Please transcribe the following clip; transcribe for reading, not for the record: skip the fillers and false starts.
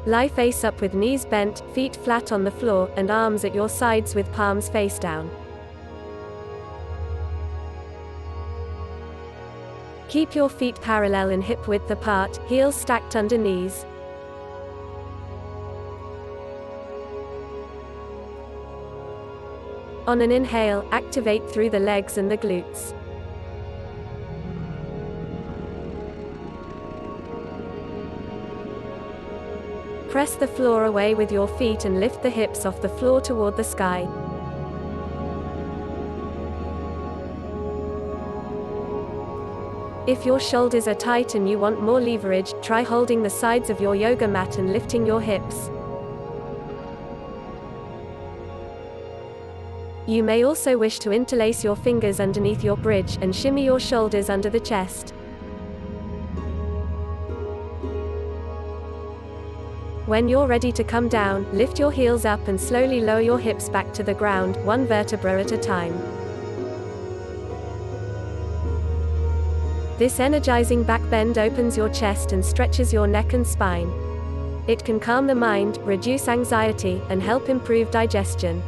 Lie face up with knees bent, feet flat on the floor, and arms at your sides with palms face down. Keep your feet parallel and hip width apart, heels stacked under knees. On an inhale, activate through the legs and the glutes. Press the floor away with your feet and lift the hips off the floor toward the sky. If your shoulders are tight and you want more leverage, try holding the sides of your yoga mat and lifting your hips. You may also wish to interlace your fingers underneath your bridge and shimmy your shoulders under the chest. When you're ready to come down, lift your heels up and slowly lower your hips back to the ground, one vertebra at a time. This energizing back bend opens your chest and stretches your neck and spine. It can calm the mind, reduce anxiety, and help improve digestion.